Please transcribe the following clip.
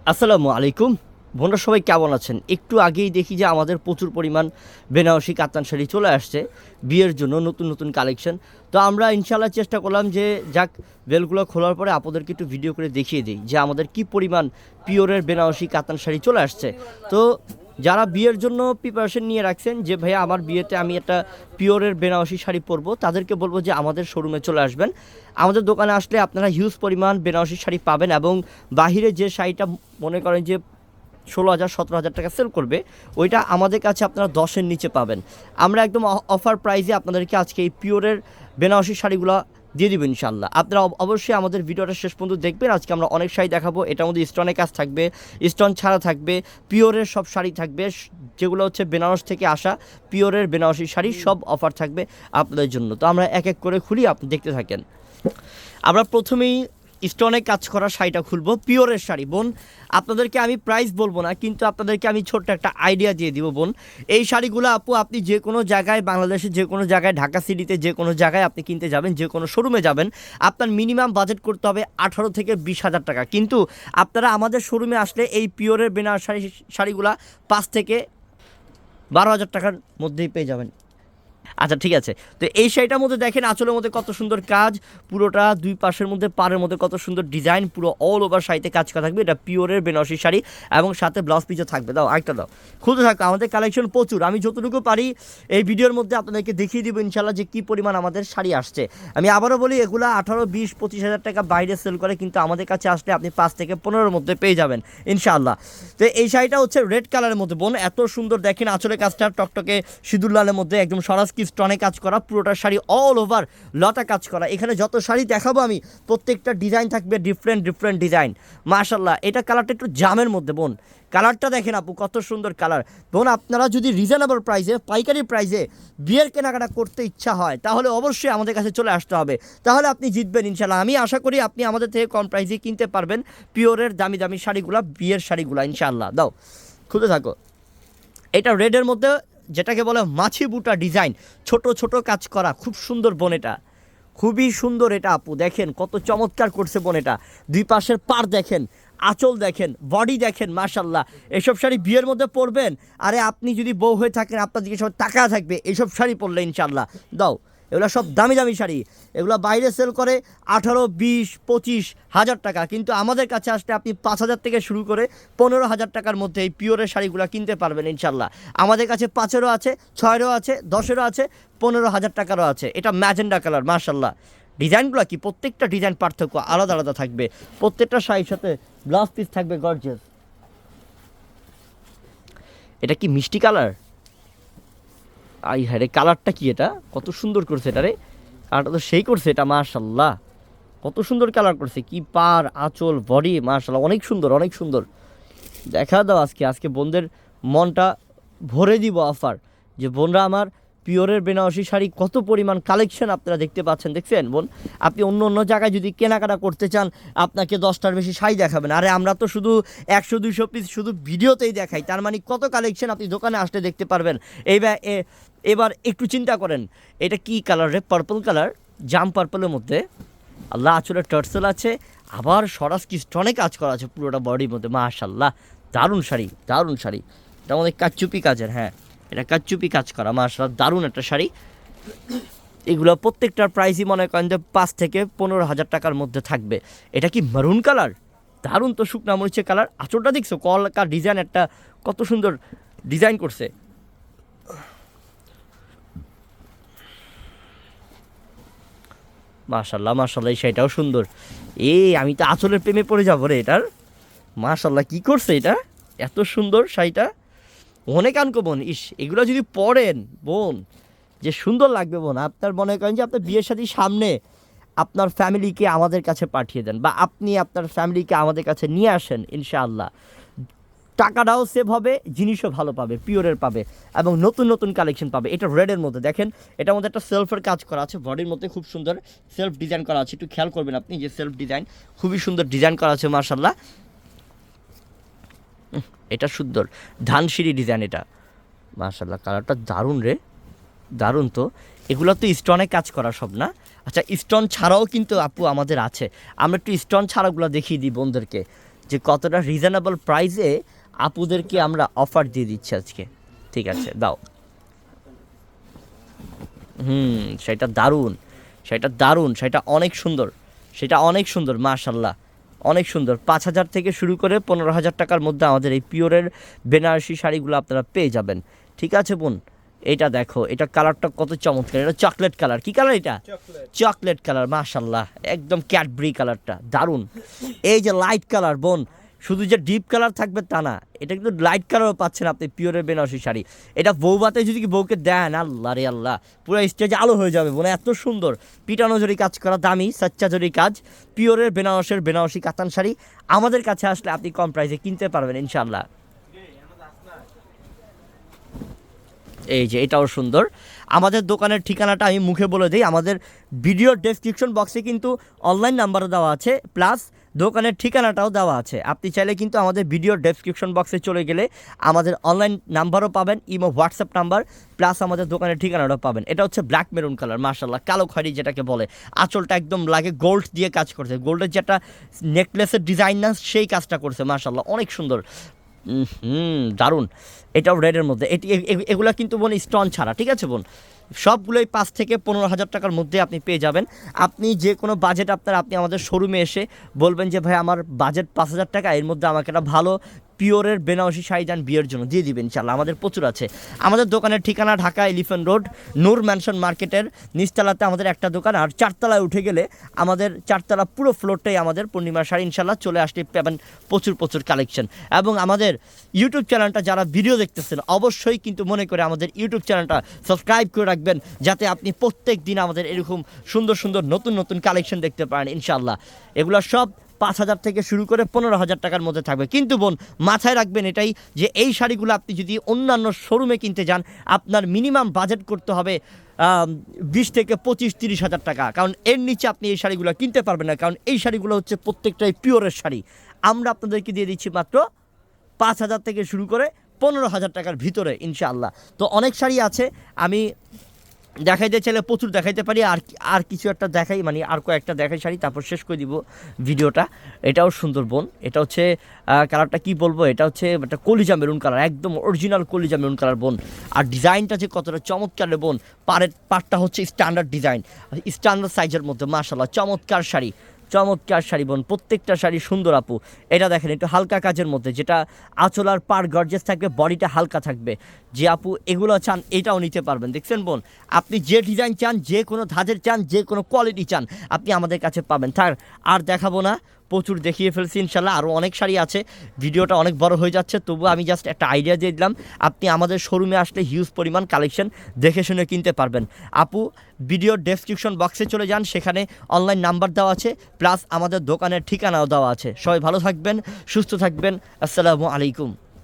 আসসালামু আলাইকুম। বোনরা সবাই কেমন আছেন? একটু আগেই দেখি যে আমাদের প্রচুর পরিমাণ বেনারসি কাতান শাড়ি চলে আসছে বিয়ের জন্য নতুন নতুন কালেকশন। তো আমরা ইনশাআল্লাহ চেষ্টা করলাম যে যাক বেলগুলো খোলার পরে আপনাদেরকে একটু ভিডিও করে দেখিয়ে দিই যে আমাদের কি পরিমাণ পিওরের বেনারসি কাতান শাড়ি চলে আসছে। তো যারা বিয়ের জন্য প্রিপারেশন নিয়ে রাখছেন যে ভাইয়া আমার বিয়েতে আমি একটা পিওরের বেনারসি শাড়ি পরবো, তাদেরকে বলবো যে আমাদের শোরুমে চলে আসবেন। আমাদের দোকানে আসলে আপনারা হিউজ পরিমাণ বেনারসি শাড়ি পাবেন এবং বাহিরে যে শাড়িটা মনে করেন যে 16,000 17,000 টাকা সেল করবে, ওইটা আমাদের কাছে আপনারা 10-এর নিচে পাবেন। আমরা একদম অফার প্রাইসে আপনাদেরকে আজকে এই পিওরের বেনারসি শাড়িগুলো দিয়ে দিব ইনশাল্লাহ। আপনারা অবশ্যই আমাদের ভিডিওটা শেষ পর্যন্ত দেখবেন। আজকে আমরা অনেক শাড়ি দেখাবো, এটার মধ্যে স্টোনের কাজ থাকবে, স্টোন ছাড়া থাকবে, পিওরের সব শাড়ি থাকবে, যেগুলো হচ্ছে বেনারস থেকে আসা পিওরের বেনারসি শাড়ি সব অফার থাকবে আপনাদের জন্য। তো আমরা এক এক করে খুলি, আপনি দেখতে থাকেন। আমরা প্রথমেই স্টোনে কাজ করা শাড়িটা খুলবো, পিওরের শাড়ি। বোন আপনাদেরকে আমি প্রাইস বলবো না, কিন্তু আপনাদেরকে আমি ছোট্ট একটা আইডিয়া দিয়ে দিব বোন। এই শাড়িগুলো আপু আপনি যে কোনো জায়গায়, বাংলাদেশের যে কোনো জায়গায়, ঢাকা সিটিতে যে কোনো জায়গায় আপনি কিনতে যাবেন, যে কোনো শোরুমে যাবেন, আপনার মিনিমাম বাজেট করতে হবে 18 থেকে 20,000 টাকা। কিন্তু আপনারা আমাদের শোরুমে আসলে এই পিওরের বেনারস শাড়িগুলা 5 থেকে 12,000 টাকার মধ্যেই পেয়ে যাবেন। আচ্ছা ঠিক আছে। তো এই শাড়িটার মধ্যে দেখেন আঁচলের মধ্যে কত সুন্দর কাজ, পুরোটা দুই পাশের মধ্যে পাড়ের মধ্যে কত সুন্দর ডিজাইন, পুরো অল ওভার শাড়িতে কাজ করা থাকবে। এটা পিওরের বেনারসি শাড়ি এবং সাথে ব্লাউজ পিসও থাকবে। দাও আরেকটা দাও, খুলতে থাকবে। আমাদের কালেকশন প্রচুর, আমি যতটুকু পারি এই ভিডিওর মধ্যে আপনাদেরকে দেখিয়ে দিব ইনশাল্লাহ যে কী পরিমাণ আমাদের শাড়ি আসছে। আমি আবারও বলি, এগুলো 18, 20, 25,000 টাকা বাইরে সেল করে, কিন্তু আমাদের কাছে আসলে আপনি 5 থেকে 15-এর মধ্যে পেয়ে যাবেন ইনশাআল্লাহ। তো এই শাড়িটা হচ্ছে রেড কালারের মধ্যে বোন, এত সুন্দর দেখেন আঁচলের কাজটা টকটকে সিঁদুর লালের মধ্যে একদম সরাসকি স্টোনে কাজ করা, পুরোটা শাড়ি অল ওভার লতা কাজ করা। এখানে যত শাড়ি দেখাবো আমি প্রত্যেকটা ডিজাইন থাকবে ডিফারেন্ট ডিফারেন্ট ডিজাইন। মাশাল্লাহ, এটা কালারটা একটু জামের মধ্যে বোন, কালারটা দেখেন আপু কত সুন্দর কালার। বোন আপনারা যদি রিজনেবল প্রাইসে, পাইকারি প্রাইসে বিয়ের কেনাকাটা করতে ইচ্ছা হয়, তাহলে অবশ্যই আমাদের কাছে চলে আসতে হবে, তাহলে আপনি জিতবেন ইনশাল্লাহ। আমি আশা করি আপনি আমাদের থেকে কম প্রাইসে কিনতে পারবেন পিওরের দামি দামি শাড়িগুলা, বিয়ের শাড়িগুলা ইনশাল্লাহ। দাও খুলে থাকো। এটা রেডের মধ্যে যেটাকে বলে মাছি বুটা ডিজাইন, ছোট ছোট কাজ করা, খুব সুন্দর বোন, এটা খুবই সুন্দর। এটা আপু দেখেন কত চমৎকার করছে বোন, এটা দুই পাশের পাড় দেখেন, আঁচল দেখেন, বডি দেখেন, মাশাল্লাহ। এসব শাড়ি বিয়ের মধ্যে পরবেন, আরে আপনি যদি বউ হয়ে থাকেন আপনার দিকে সব টাকা থাকবে এইসব শাড়ি পরলে ইনশাল্লাহ। দাও, এগুলো সব দামি দামি শাড়ি, এগুলো বাইরে সেল করে 18, 20, 25,000 টাকা, কিন্তু আমাদের কাছে আসলে আপনি 5,000 থেকে শুরু করে 15,000 টাকার মধ্যে এই পিওরের শাড়িগুলো কিনতে পারবেন ইনশাল্লাহ। আমাদের কাছে 5-এরও আছে, 6-এরও আছে, 10-এরও আছে, 15,000 টাকারও আছে। এটা ম্যাজেন্ডা কালার, মাশাল্লাহ। ডিজাইনগুলো কি প্রত্যেকটা ডিজাইন পার্থক্য আলাদা আলাদা থাকবে, প্রত্যেকটা শাড়ির সাথে ব্লাউজ পিস থাকবে গর্জিয়াস। এটা কি মিষ্টি কালার, আই হ্যাঁ রে, কালারটা কি, এটা কত সুন্দর করছে এটা রে, কালারটা তো সেই করছে এটা, মাশাল্লাহ কত সুন্দর কালার করছে, কি পার আঁচল বডি, মাশাল্লাহ অনেক সুন্দর অনেক সুন্দর। দেখা দাও আজকে, আজকে বোনদের মনটা ভরে দিব অফার, যে বোনরা আমার পিওরের বেনারসি শাড়ি কত পরিমাণ কালেকশন আপনারা দেখতে পাচ্ছেন। দেখছেন বোন, আপনি অন্য অন্য জায়গায় যদি কেনাকাটা করতে চান আপনাকে 10টার বেশি শাড়ি দেখাবেন, আরে আমরা তো শুধু 100-200 পিস শুধু ভিডিওতেই দেখাই, তার মানে কত কালেকশন আপনি দোকানে আসলে দেখতে পারবেন। এবার একটু চিন্তা করেন, এটা কি কালার রে, পার্পল কালার, জাম পার্পলের মধ্যে আল্লাহ আঁচলের টার্সেল আছে, আবার সরাসকি স্টোনে কাজ করা আছে পুরোটা বডির মধ্যে, মাশাল্লাহ দারুণ শাড়ি দারুণ শাড়ি। এটা আমাদের কাচচুপি কাজের, হ্যাঁ এটা কাচচুপি কাজ করা, মাশাল্লাহ দারুণ একটা শাড়ি। এগুলো প্রত্যেকটার প্রাইসই মনে করেন যে 5 থেকে 15,000 টাকার মধ্যে থাকবে। এটা কি মারুন কালার, দারুণ তো শুকনা মরিচের কালার। আঁচলটা দেখছো কলকা ডিজাইন, একটা কত সুন্দর ডিজাইন করছে, মাশাল্লাহ মাশাল্লাহ। এই শাড়িটাও সুন্দর, আমি তো আঁচলের প্রেমে পড়ে যাবো রে এটার, মাশাল্লাহ কি করছে এটা, এত সুন্দর শাড়িটা। অনেক আনকো বোন, ইস এগুলো যদি পরেন বোন যে সুন্দর লাগবে বোন। আপনার মনে করেন যে আপনার বিয়ের সাথে সামনে আপনার ফ্যামিলিকে আমাদের কাছে পাঠিয়ে দেন, বা আপনি আপনার ফ্যামিলিকে আমাদের কাছে নিয়ে আসেন, ইনশাআল্লাহ টাকাটাও সেভ হবে, জিনিসও ভালো পাবে, পিওরের পাবে এবং নতুন নতুন কালেকশন পাবে। এটা রেডের মধ্যে দেখেন, এটার মধ্যে একটা সেলফের কাজ করা আছে, বডির মধ্যে খুব সুন্দর সেলফ ডিজাইন করা আছে, একটু খেয়াল করবেন আপনি যে সেলফ ডিজাইন খুবই সুন্দর ডিজাইন করা আছে, মাশাল্লাহ। এটা সুন্দর ধানসিঁড়ি ডিজাইন, এটা মাশাল্লাহ কালারটা দারুণ রে, দারুণ তো। এগুলো তো স্টোনে কাজ করা সব না? আচ্ছা স্টোন ছাড়াও কিন্তু আপু আমাদের আছে, আমরা একটু স্টোন ছাড়াগুলো দেখিয়ে দিই বোনদেরকে। যে কতটা রিজনেবল প্রাইসে আপুদেরকে আমরা অফার দিয়ে দিচ্ছি আজকে। ঠিক আছে, দাও। সেটা দারুণ, সেটা দারুণ, সেটা অনেক সুন্দর, সেটা অনেক সুন্দর, মাশাল্লাহ অনেক সুন্দর। 5,000 থেকে শুরু করে 15,000 টাকার মধ্যে আমাদের এই পিওরের বেনারসি শাড়িগুলো আপনারা পেয়ে যাবেন। ঠিক আছে বোন, এটা দেখো, এটা কালারটা কত চমৎকার, এটা চকলেট কালার। কি কালার এটা? চকলেট কালার, মাশাল্লাহ একদম ক্যাডবেরি কালারটা দারুণ। এই যে লাইট কালার বোন, শুধু যে ডিপ কালার থাকবে তা না, এটা কিন্তু লাইট কালারও পাচ্ছেন আপনি পিওরের বেনারসি শাড়ি। এটা বউবাতে যদি বউকে দেন, আল্লাহ রে আল্লাহ, পুরো স্টেজে আলো হয়ে যাবে বোন, এত সুন্দর পিটানো জরি কাজ করা, দামি সাচ্চা জরি কাজ, পিওরের বেনারসি কাতান শাড়ি আমাদের কাছে আসলে আপনি কম প্রাইসে কিনতে পারবেন ইনশাল্লাহ। এই যে এটাও সুন্দর। আমাদের দোকানের ঠিকানাটা আমি মুখে বলে দিই, আমাদের ভিডিওর ডেসক্রিপশন বক্সে কিন্তু অনলাইন নাম্বারও দেওয়া আছে, প্লাস দোকানের ঠিকানাটাও দেওয়া আছে। আপনি চাইলে কিন্তু আমাদের ভিডিওর ডেসক্রিপশন বক্সে চলে গেলে আমাদের অনলাইন নাম্বারও পাবেন, ইমো হোয়াটসঅ্যাপ নাম্বার, প্লাস আমাদের দোকানের ঠিকানাটাও পাবেন। এটা হচ্ছে ব্ল্যাক মেরুন কালার, মাশাল্লাহ কালো খয়েরি যেটাকে বলে। আঁচলটা একদম লাগে গোল্ড দিয়ে কাজ করছে, গোল্ডের যেটা নেকলেসের ডিজাইন না সেই কাজটা করছে, মাশাল্লাহ অনেক সুন্দর। দারুণ। এটাও রেডের মধ্যে, এগুলো কিন্তু বোন স্টোন ছাড়া। ঠিক আছে বোন, সবগুলোই 5 থেকে 15,000 টাকার মধ্যে আপনি পেয়ে যাবেন। আপনি যে কোনো বাজেট আপনি আমাদের শোরুমে এসে বলবেন যে ভাই আমার বাজেট 5,000 টাকা, এর মধ্যে আমাকে একটা ভালো পিওরের বেনারসি শাড়ি দেন বিয়ের জন্য, দিয়ে দিবেন ইনশাল্লাহ, আমাদের প্রচুর আছে। আমাদের দোকানের ঠিকানা ঢাকা এলিফ্যান্ট রোড নূর ম্যানশন মার্কেটের নিচতলাতে আমাদের একটা দোকান, আর 4তলায় উঠে গেলে আমাদের 4তলা পুরো ফ্লোরটাই আমাদের পূর্ণিমা শাড়ি। ইনশাল্লাহ চলে আসলে পাবেন প্রচুর কালেকশন। এবং আমাদের ইউটিউব চ্যানেলটা যারা ভিডিও দেখতেছেন অবশ্যই কিন্তু মনে করে আমাদের ইউটিউব চ্যানেলটা সাবস্ক্রাইব করে রাখবেন, যাতে আপনি প্রত্যেক দিন আমাদের এরকম সুন্দর নতুন কালেকশন দেখতে পারেন ইনশাল্লাহ। এগুলো সব 5,000 থেকে শুরু করে 15,000 টাকার মধ্যে থাকবে। কিন্তু বোন মাথায় রাখবেন এটাই, যে এই শাড়িগুলো আপনি যদি অন্যান্য শোরুমে কিনতে যান আপনার মিনিমাম বাজেট করতে হবে 20 থেকে 25-30 হাজার টাকা, কারণ এর নিচে আপনি এই শাড়িগুলো কিনতে পারবেন না, কারণ এই শাড়িগুলো হচ্ছে প্রত্যেকটাই পিওরের শাড়ি। আমরা আপনাদেরকে দিয়ে দিচ্ছি মাত্র 5,000 থেকে শুরু করে 15,000 টাকার ভিতরে ইনশাআল্লাহ। তো অনেক শাড়ি আছে, আমি দেখাইতে চাইলে প্রচুর দেখাইতে পারি, আর কিছু একটা দেখাই, মানে আর কয়েকটা দেখাই শাড়ি, তারপর শেষ করে দিব ভিডিওটা। এটাও সুন্দর বোন, এটা হচ্ছে কালারটা কি বলবো, এটা হচ্ছে একটা কলিজা মেরুন কালার, একদম অরিজিনাল কলিজা মেরুন কালার বোন। আর ডিজাইনটা যে কতটা চমৎকার বোন, পাটটা হচ্ছে স্ট্যান্ডার্ড ডিজাইন, স্ট্যান্ডার্ড সাইজের মধ্যে, মাশাআল্লাহ চমৎকার শাড়ি বোন, প্রত্যেকটা শাড়ি সুন্দর আপু। এটা দেখেন একটু হালকা কাজের মধ্যে, যেটা আঁচল আর পার গর্জেস থাকবে, বডিটা হালকা থাকবে। যে আপু এগুলো চান এটাও নিতে পারবেন। দেখছেন বোন, আপনি যে ডিজাইন চান, যে কোনো ধাঁচের চান, যে কোনো কোয়ালিটি চান, আপনি আমাদের কাছে পাবেন। আর দেখাবো না, প্রচুর দেখিয়ে ফেলছি ইনশাল্লাহ, আরও অনেক শাড়ি আছে। ভিডিওটা অনেক বড় হয়ে যাচ্ছে, তবু আমি জাস্ট একটা আইডিয়া দিয়ে দিলাম, আপনি আমাদের শোরুমে আসলে হিউজ পরিমাণ কালেকশন দেখে শুনে কিনতে পারবেন। আপু ভিডিওর ডেসক্রিপশন বক্সে চলে যান, সেখানে অনলাইন নাম্বার দেওয়া আছে, প্লাস আমাদের দোকানের ঠিকানাও দেওয়া আছে। সবাই ভালো থাকবেন, সুস্থ থাকবেন, আসসালামু আলাইকুম।